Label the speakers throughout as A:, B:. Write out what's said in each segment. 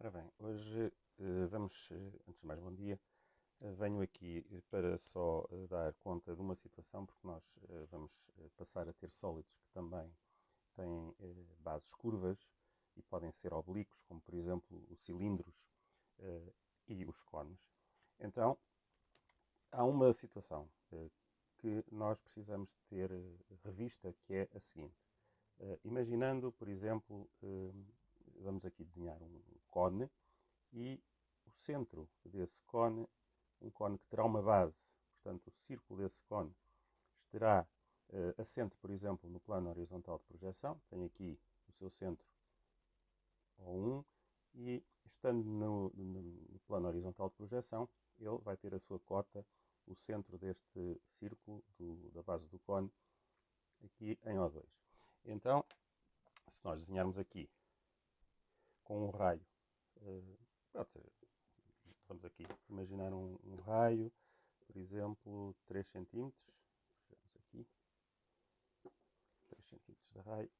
A: Ora bem, hoje antes de mais, bom dia. Venho aqui para só dar conta de uma situação, porque nós vamos passar a ter sólidos que também têm bases curvas e podem ser oblíquos, como por exemplo os cilindros e os cones. Então, há uma situação que nós precisamos de ter revista, que é a seguinte. Imaginando, por exemplo, vamos aqui desenhar um cone e o centro desse cone, um cone que terá uma base, portanto, o círculo desse cone estará assente, por exemplo, no plano horizontal de projeção. Tem aqui o seu centro O1 e, estando no plano horizontal de projeção, ele vai ter a sua cota, o centro deste círculo da base do cone, aqui em O2. Então, se nós desenharmos aqui com um raio, pode ser, vamos aqui imaginar um raio, por exemplo, 3 centímetros. Vejamos aqui, 3 centímetros de raio.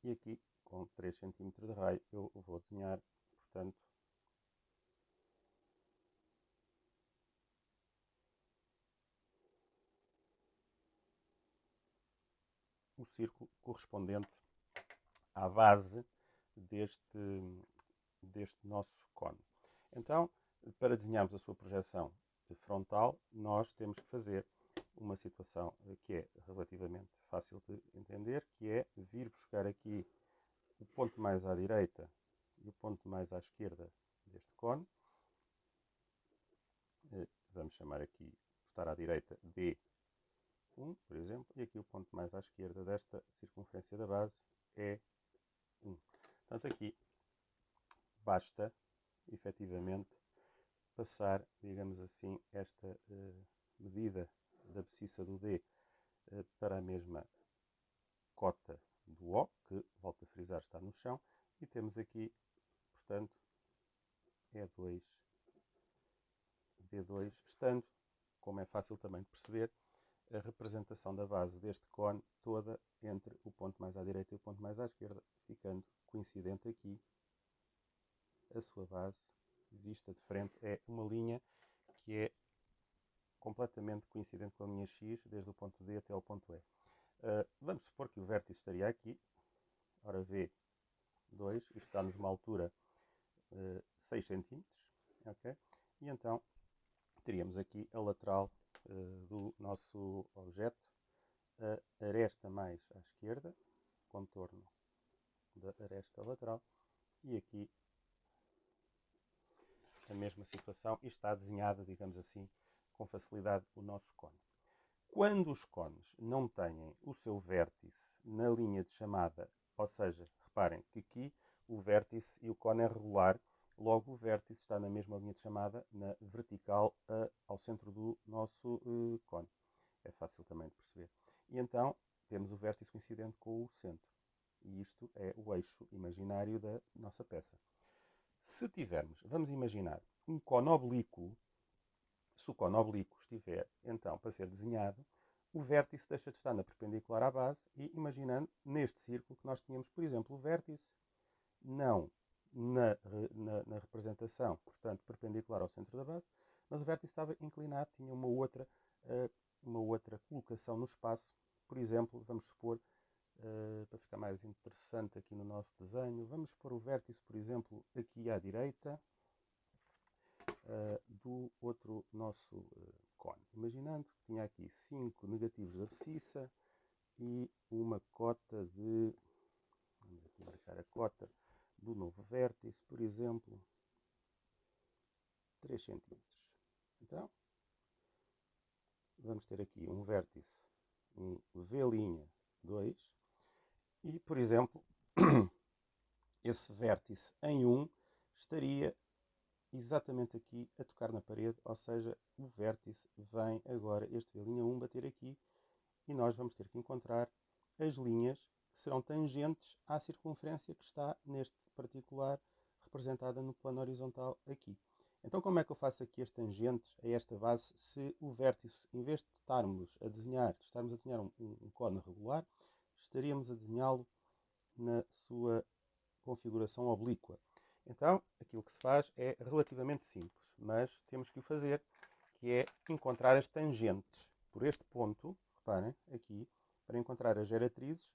A: E aqui, com 3 centímetros de raio, eu vou desenhar, portanto, o círculo correspondente à base deste nosso cone. Então, para desenharmos a sua projeção frontal, nós temos que fazer uma situação que é relativamente fácil de entender, que é vir buscar aqui o ponto mais à direita e o ponto mais à esquerda deste cone. Vamos chamar aqui, estar à direita, D1, por exemplo, e aqui o ponto mais à esquerda desta circunferência da base é 1. Portanto, aqui basta, efetivamente, passar, digamos assim, esta medida da abscissa do D para a mesma cota do O, que, volto a frisar, está no chão, e temos aqui, portanto, E2, D2, estando, como é fácil também de perceber, a representação da base deste cone toda entre o ponto mais à direita e o ponto mais à esquerda, ficando coincidente aqui a sua base vista de frente. É uma linha que é completamente coincidente com a linha X, desde o ponto D até ao ponto E. Vamos supor que o vértice estaria aqui. Ora, V2, isto dá-nos uma altura 6 cm. Okay? E então, teríamos aqui a lateral do nosso objeto, a aresta mais à esquerda, contorno da aresta lateral, e aqui a mesma situação, e está desenhada, digamos assim, com facilidade o nosso cone. Quando os cones não têm o seu vértice na linha de chamada, ou seja, reparem que aqui o vértice e o cone é regular, logo o vértice está na mesma linha de chamada, na vertical ao centro do nosso cone. É fácil também de perceber. E então temos o vértice coincidente com o centro. E isto é o eixo imaginário da nossa peça. Se tivermos, vamos imaginar, um cone oblíquo, se o cone oblíquo estiver, então, para ser desenhado, o vértice deixa de estar na perpendicular à base e, imaginando, neste círculo que nós tínhamos, por exemplo, o vértice não na representação, portanto, perpendicular ao centro da base, mas o vértice estava inclinado, tinha uma outra colocação no espaço. Por exemplo, vamos supor, para ficar mais interessante aqui no nosso desenho, vamos pôr o vértice, por exemplo, aqui à direita do outro nosso cone. Imaginando que tinha aqui 5 negativos de abscissa e uma cota de, vamos aqui marcar a cota do novo vértice, por exemplo, 3 cm. Então, vamos ter aqui um vértice, um V'2, e, por exemplo, esse vértice em 1 estaria exatamente aqui a tocar na parede, ou seja, o vértice vem agora, este V'1, bater aqui, e nós vamos ter que encontrar as linhas que serão tangentes à circunferência que está neste particular, representada no plano horizontal aqui. Então, como é que eu faço aqui as tangentes a esta base se o vértice, em vez de estarmos a desenhar um cone regular, estaríamos a desenhá-lo na sua configuração oblíqua. Então, aquilo que se faz é relativamente simples, mas temos que o fazer, que é encontrar as tangentes por este ponto, reparem, aqui, para encontrar as geratrizes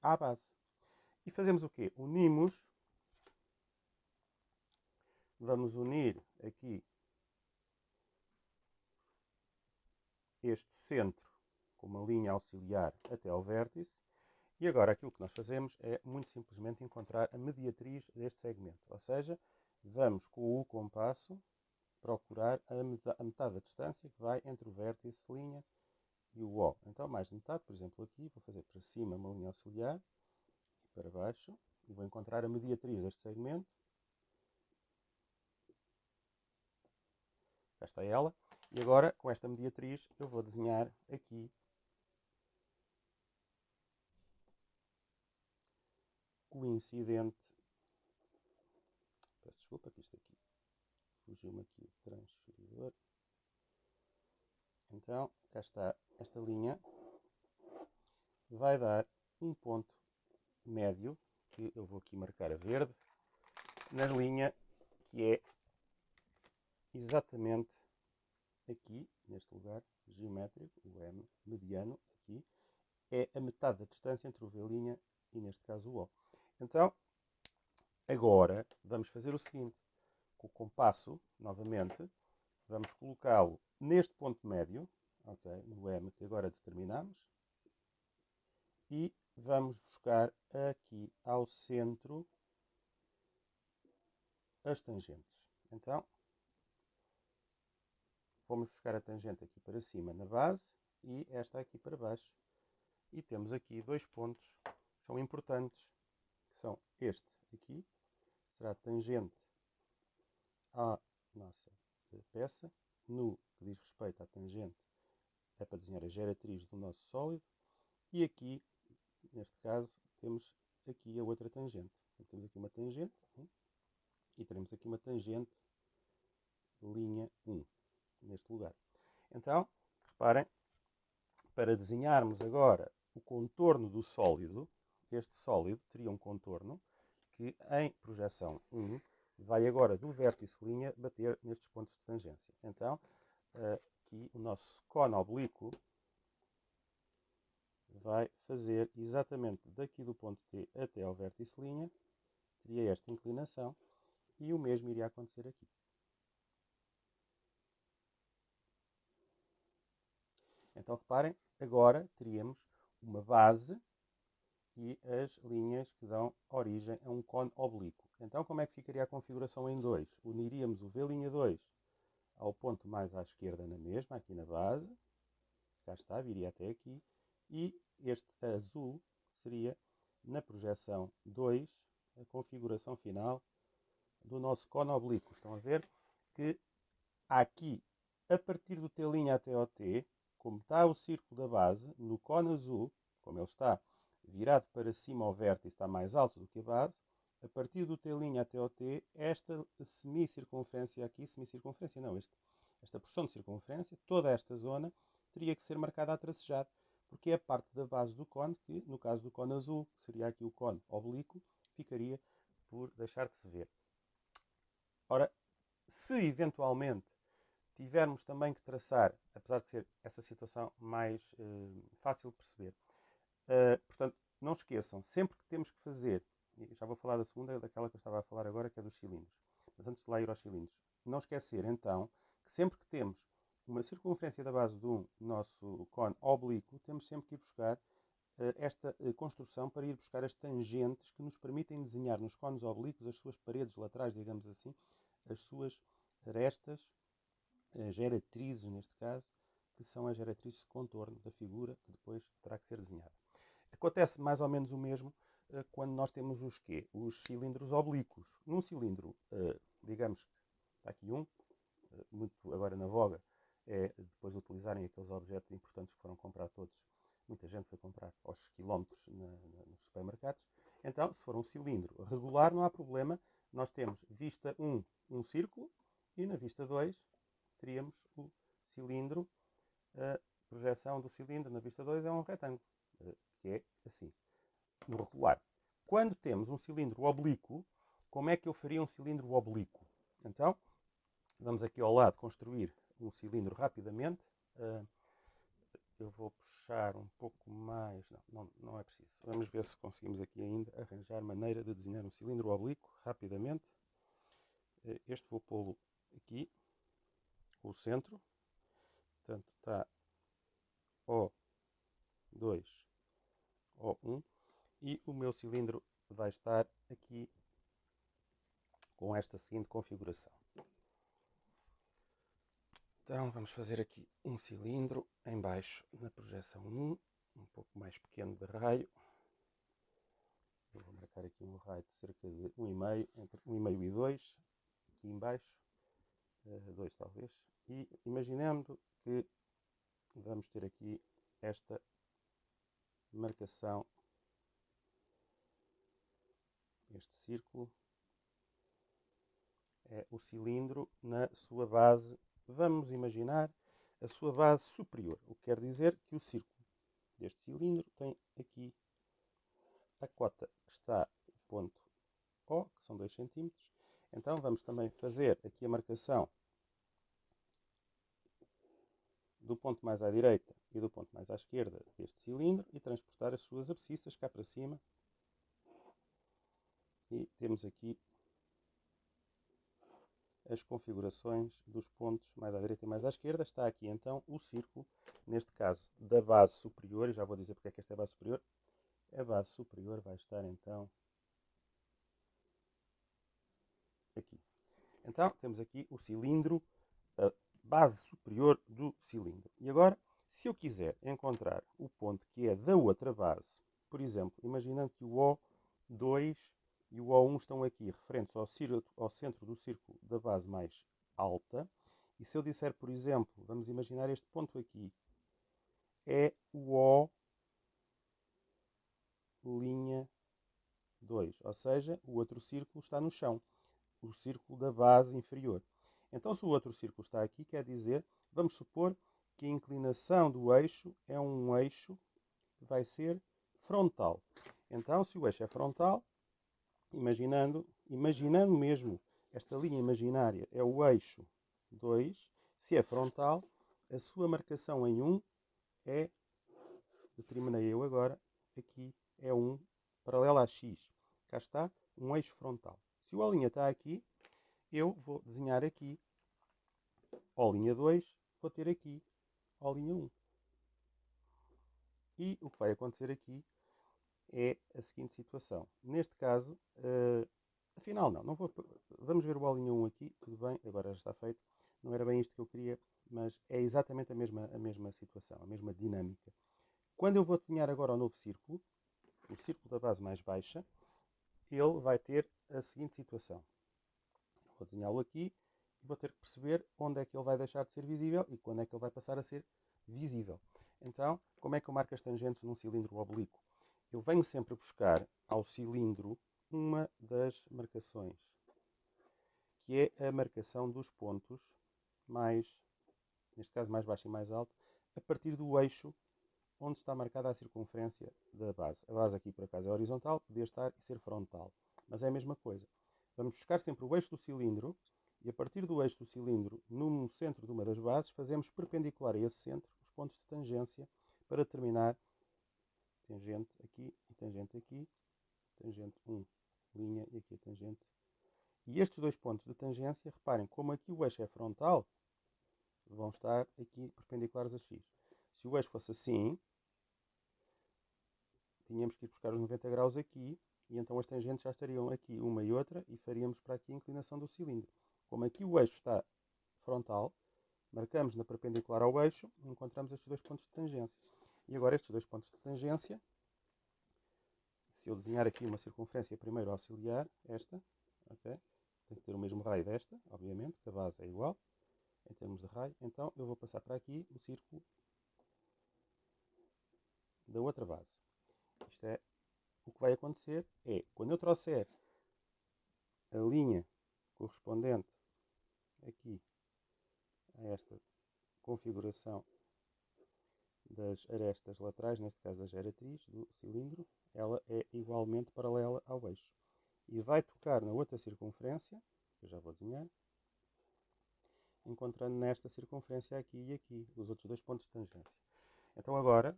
A: à base. E fazemos o quê? Vamos unir aqui este centro com uma linha auxiliar até ao vértice. E agora aquilo que nós fazemos é muito simplesmente encontrar a mediatriz deste segmento. Ou seja, vamos com o compasso procurar a metade da distância que vai entre o vértice, linha e o O. Então, mais de metade, por exemplo, aqui, vou fazer para cima uma linha auxiliar e para baixo. E vou encontrar a mediatriz deste segmento. Cá está ela. E agora, com esta mediatriz, eu vou desenhar aqui o incidente. Peço desculpa que isto aqui fugiu-me aqui o transferidor. Então, cá está esta linha. Vai dar um ponto médio, que eu vou aqui marcar a verde, na linha que é exatamente aqui, neste lugar geométrico, o M mediano, aqui, é a metade da distância entre o V' e, neste caso, o O. Então, agora, vamos fazer o seguinte. Com o compasso, novamente, vamos colocá-lo neste ponto médio, okay, no M que agora determinamos, e vamos buscar aqui ao centro as tangentes. Então, vamos buscar a tangente aqui para cima na base e esta aqui para baixo. E temos aqui dois pontos que são importantes, que são este aqui, será tangente à nossa peça. No que diz respeito à tangente, é para desenhar a geratriz do nosso sólido. E aqui, neste caso, temos aqui a outra tangente. Então, temos aqui uma tangente e teremos aqui uma tangente linha 1, neste lugar. Então, reparem, para desenharmos agora o contorno do sólido, este sólido teria um contorno que, em projeção 1, vai agora do vértice linha bater nestes pontos de tangência. Então, aqui o nosso cono oblíquo vai fazer exatamente daqui do ponto T até ao vértice linha, teria esta inclinação, e o mesmo iria acontecer aqui. Então, reparem, agora teríamos uma base e as linhas que dão origem a um cono oblíquo. Então, como é que ficaria a configuração em 2? Uniríamos o V'2 ao ponto mais à esquerda na mesma, aqui na base. Cá está, viria até aqui. E este azul seria, na projeção 2, a configuração final do nosso cono oblíquo. Estão a ver que aqui, a partir do T' até ao T, como está o círculo da base, no cono azul, como ele está virado para cima ao vértice, está mais alto do que a base, a partir do T' até ao T, esta semicircunferência aqui, semicircunferência não, esta porção de circunferência, toda esta zona, teria que ser marcada a tracejado, porque é a parte da base do cono que, no caso do cono azul, que seria aqui o cono oblíquo, ficaria por deixar de se ver. Ora, se eventualmente tivermos também que traçar, apesar de ser essa situação mais fácil de perceber, portanto, não esqueçam, sempre que temos que fazer, e já vou falar da segunda, é daquela que eu estava a falar agora, que é dos cilindros, mas antes de lá ir aos cilindros, não esquecer então que sempre que temos uma circunferência da base do nosso cono oblíquo, temos sempre que ir buscar esta construção para ir buscar as tangentes que nos permitem desenhar nos conos oblíquos as suas paredes laterais, digamos assim, as suas arestas, geratrizes neste caso, que são as geratrizes de contorno da figura que depois terá que ser desenhada. Acontece mais ou menos o mesmo quando nós temos os quê? Os cilindros oblíquos. Num cilindro, digamos que está aqui um, muito agora na voga, é depois de utilizarem aqueles objetos importantes que foram comprar todos. Muita gente foi comprar aos quilómetros nos supermercados. Então, se for um cilindro regular, não há problema. Nós temos vista 1, um círculo, e na vista 2 teríamos o cilindro. A projeção do cilindro na vista 2 é um retângulo. que é assim, no regular. Quando temos um cilindro oblíquo, como é que eu faria um cilindro oblíquo? Então, vamos aqui ao lado construir um cilindro rapidamente. Eu vou puxar um pouco mais. Não é preciso. Vamos ver se conseguimos aqui ainda arranjar maneira de desenhar um cilindro oblíquo rapidamente. Este vou pô-lo aqui, com o centro. Portanto, está O2, O1. E o meu cilindro vai estar aqui com esta seguinte configuração. Então vamos fazer aqui um cilindro em baixo na projeção 1, um pouco mais pequeno de raio. Eu vou marcar aqui um raio de cerca de 1,5, entre 1,5 e 2, aqui em baixo, 2 talvez. E imaginando que vamos ter aqui esta marcação, este círculo, é o cilindro na sua base, vamos imaginar a sua base superior, o que quer dizer que o círculo deste cilindro tem aqui a cota que está no ponto O, que são 2 cm. Então vamos também fazer aqui a marcação do ponto mais à direita e do ponto mais à esquerda deste cilindro e transportar as suas abscissas cá para cima. E temos aqui as configurações dos pontos mais à direita e mais à esquerda. Está aqui então o círculo, neste caso da base superior, e já vou dizer porque é que esta é a base superior. A base superior vai estar então aqui. Então temos aqui o cilindro, a base superior do cilindro. E agora, se eu quiser encontrar o ponto que é da outra base, por exemplo, imaginando que o O2 e o O1 estão aqui referentes ao centro do círculo da base mais alta, e se eu disser, por exemplo, vamos imaginar este ponto aqui, é o O linha 2, ou seja, o outro círculo está no chão, o círculo da base inferior. Então, se o outro círculo está aqui, quer dizer, vamos supor que a inclinação do eixo é um eixo que vai ser frontal. Então, se o eixo é frontal, imaginando mesmo esta linha imaginária é o eixo 2, se é frontal, a sua marcação em 1 é, determinei eu agora, aqui é 1 paralela a x. Cá está, um eixo frontal. Se o O' está aqui, eu vou desenhar aqui O'2, vou ter aqui O'1. E o que vai acontecer aqui é a seguinte situação. Neste caso, afinal não vou, vamos ver o O'1 aqui, tudo bem, agora já está feito. Não era bem isto que eu queria, mas é exatamente a mesma situação, a mesma dinâmica. Quando eu vou desenhar agora o novo círculo, o círculo da base mais baixa, ele vai ter a seguinte situação. Vou desenhá-lo aqui e vou ter que perceber onde é que ele vai deixar de ser visível e quando é que ele vai passar a ser visível. Então, como é que eu marco as tangentes num cilindro oblíquo? Eu venho sempre buscar ao cilindro uma das marcações, que é a marcação dos pontos mais, neste caso mais baixo e mais alto, a partir do eixo onde está marcada a circunferência da base. A base aqui por acaso é horizontal, podia estar e ser frontal, mas é a mesma coisa. Vamos buscar sempre o eixo do cilindro e a partir do eixo do cilindro, no centro de uma das bases, fazemos perpendicular a esse centro os pontos de tangência para determinar tangente aqui e tangente aqui, tangente 1, linha e aqui a tangente. E estes dois pontos de tangência, reparem, como aqui o eixo é frontal, vão estar aqui perpendiculares a x. Se o eixo fosse assim, tínhamos que ir buscar os 90 graus aqui, e então as tangentes já estariam aqui uma e outra, e faríamos para aqui a inclinação do cilindro. Como aqui o eixo está frontal, marcamos na perpendicular ao eixo, encontramos estes dois pontos de tangência. E agora estes dois pontos de tangência, se eu desenhar aqui uma circunferência primeiro auxiliar, esta, okay, tem que ter o mesmo raio desta, obviamente, que a base é igual, em termos de raio, então eu vou passar para aqui o círculo da outra base. Isto é, o que vai acontecer é, quando eu trouxer a linha correspondente aqui a esta configuração das arestas laterais, neste caso da geratriz do cilindro, ela é igualmente paralela ao eixo. E vai tocar na outra circunferência, que eu já vou desenhar, encontrando nesta circunferência aqui e aqui, os outros dois pontos de tangência. Então agora,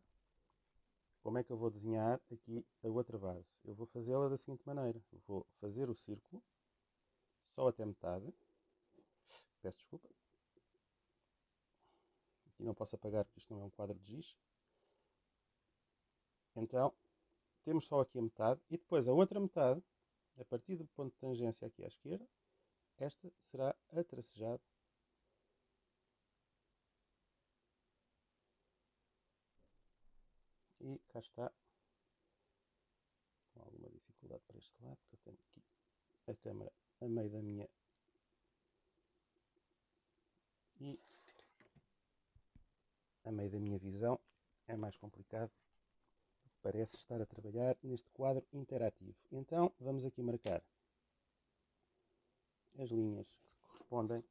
A: como é que eu vou desenhar aqui a outra base? Eu vou fazê-la da seguinte maneira. Vou fazer o círculo, só até metade. Peço desculpa. Aqui não posso apagar porque isto não é um quadro de giz. Então, temos só aqui a metade. E depois a outra metade, a partir do ponto de tangência aqui à esquerda, esta será a tracejada. E cá está. Com alguma dificuldade para este lado, que eu tenho aqui a câmera a meio da minha. E a meio da minha visão é mais complicado. Parece estar a trabalhar neste quadro interativo. Então, vamos aqui marcar as linhas que correspondem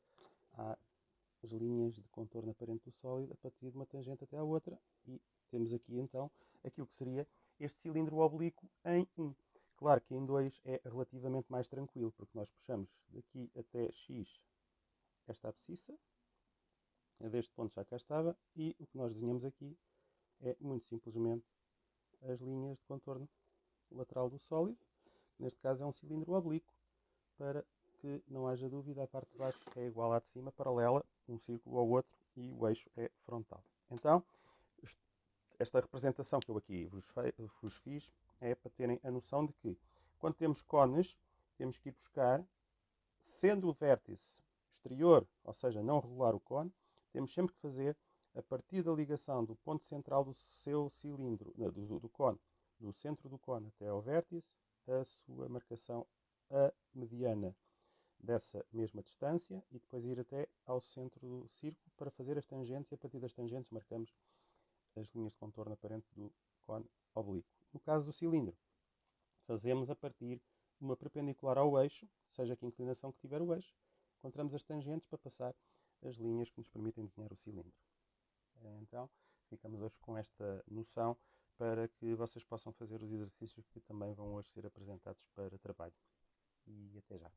A: às linhas de contorno aparente do sólido a partir de uma tangente até à outra. E temos aqui, então, aquilo que seria este cilindro oblíquo em 1. Claro que em 2 é relativamente mais tranquilo, porque nós puxamos daqui até X esta abscissa, deste ponto já cá estava, e o que nós desenhamos aqui é muito simplesmente as linhas de contorno lateral do sólido. Neste caso é um cilindro oblíquo, para que não haja dúvida, a parte de baixo é igual à de cima, paralela, um círculo ao outro, e o eixo é frontal. Então, esta representação que eu aqui vos fiz é para terem a noção de que, quando temos cones, temos que ir buscar, sendo o vértice exterior, ou seja, não regular o cone, temos sempre que fazer, a partir da ligação do ponto central do seu cilindro, do cone, do centro do cone até ao vértice, a sua marcação a mediana dessa mesma distância e depois ir até ao centro do círculo para fazer as tangentes, e a partir das tangentes marcamos as linhas de contorno aparente do cone oblíquo. No caso do cilindro, fazemos a partir de uma perpendicular ao eixo, seja que inclinação que tiver o eixo, encontramos as tangentes para passar as linhas que nos permitem desenhar o cilindro. Então, ficamos hoje com esta noção para que vocês possam fazer os exercícios que também vão hoje ser apresentados para trabalho. E até já.